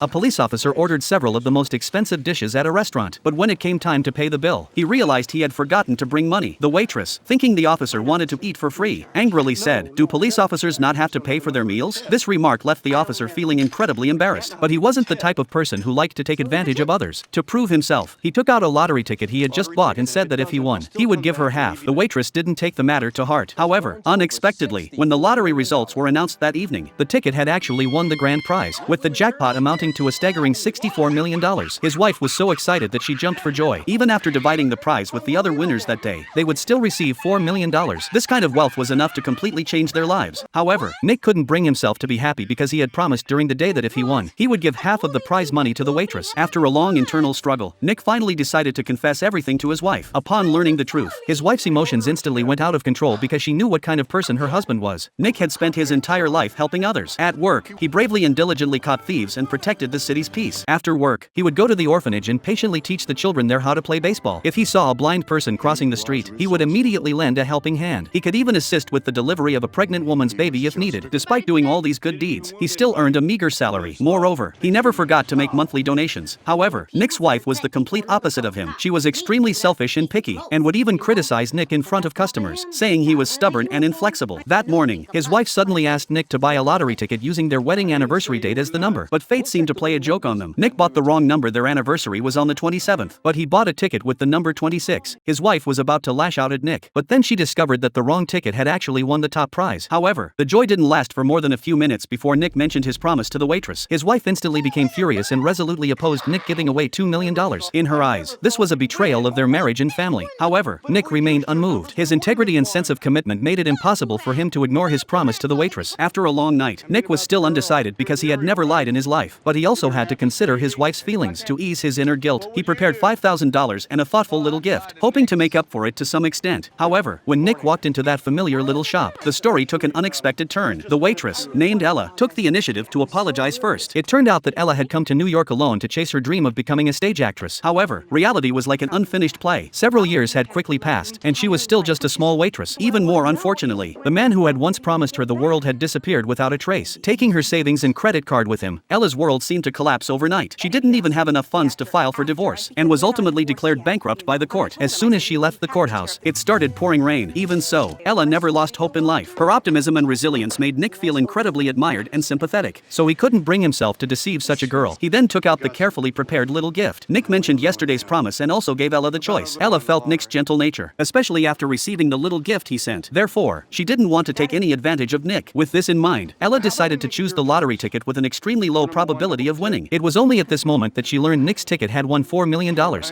A police officer ordered several of the most expensive dishes at a restaurant, but when it came time to pay the bill, he realized he had forgotten to bring money. The waitress, thinking the officer wanted to eat for free, angrily said, "Do police officers not have to pay for their meals?" This remark left the officer feeling incredibly embarrassed, but he wasn't the type of person who liked to take advantage of others. To prove himself, he took out a lottery ticket he had just bought and said that if he won, he would give her half. The waitress didn't take the matter to heart. However, unexpectedly, when the lottery results were announced that evening, the ticket had actually won the grand prize, with the jackpot amounting to a staggering $64 million. His wife was so excited that she jumped for joy. Even after dividing the prize with the other winners that day, they would still receive $4 million. This kind of wealth was enough to completely change their lives. However, Nick couldn't bring himself to be happy because he had promised during the day that if he won, he would give half of the prize money to the waitress. After a long internal struggle, Nick finally decided to confess everything to his wife. Upon learning the truth, his wife's emotions instantly went out of control because she knew what kind of person her husband was. Nick had spent his entire life helping others. At work, he bravely and diligently caught thieves and protected the city's peace. After work, he would go to the orphanage and patiently teach the children there how to play baseball. If he saw a blind person crossing the street, he would immediately lend a helping hand. He could even assist with the delivery of a pregnant woman's baby if needed. Despite doing all these good deeds, he still earned a meager salary. Moreover, he never forgot to make monthly donations. However, Nick's wife was the complete opposite of him. She was extremely selfish and picky, and would even criticize Nick in front of customers, saying he was stubborn and inflexible. That morning, his wife suddenly asked Nick to buy a lottery ticket using their wedding anniversary date as the number, but fate seemed to play a joke on them. Nick bought the wrong number. Their anniversary was on the 27th, but he bought a ticket with the number 26. His wife was about to lash out at Nick, but then she discovered that the wrong ticket had actually won the top prize. However, the joy didn't last for more than a few minutes before Nick mentioned his promise to the waitress. His wife instantly became furious and resolutely opposed Nick giving away $2 million. In her eyes, this was a betrayal of their marriage and family. However, Nick remained unmoved. His integrity and sense of commitment made it impossible for him to ignore his promise to the waitress. After a long night, Nick was still undecided because he had never lied in his life, but he also had to consider his wife's feelings. To ease his inner guilt, he prepared $5,000 and a thoughtful little gift, hoping to make up for it to some extent. However, when Nick walked into that familiar little shop, the story took an unexpected turn. The waitress, named Ella, took the initiative to apologize first. It turned out that Ella had come to New York alone to chase her dream of becoming a stage actress. However, reality was like an unfinished play. Several years had quickly passed, and she was still just a small waitress. Even more unfortunately, the man who had once promised her the world had disappeared without a trace. Taking her savings and credit card with him, Ella's world seemed to collapse overnight. She didn't even have enough funds to file for divorce, and was ultimately declared bankrupt by the court. As soon as she left the courthouse, it started pouring rain. Even so, Ella never lost hope in life. Her optimism and resilience made Nick feel incredibly admired and sympathetic, so he couldn't bring himself to deceive such a girl. He then took out the carefully prepared little gift. Nick mentioned yesterday's promise and also gave Ella the choice. Ella felt Nick's gentle nature, especially after receiving the little gift he sent. Therefore, she didn't want to take any advantage of Nick. With this in mind, Ella decided to choose the lottery ticket with an extremely low probability of winning. It was only at this moment that she learned Nick's ticket had won $4 million.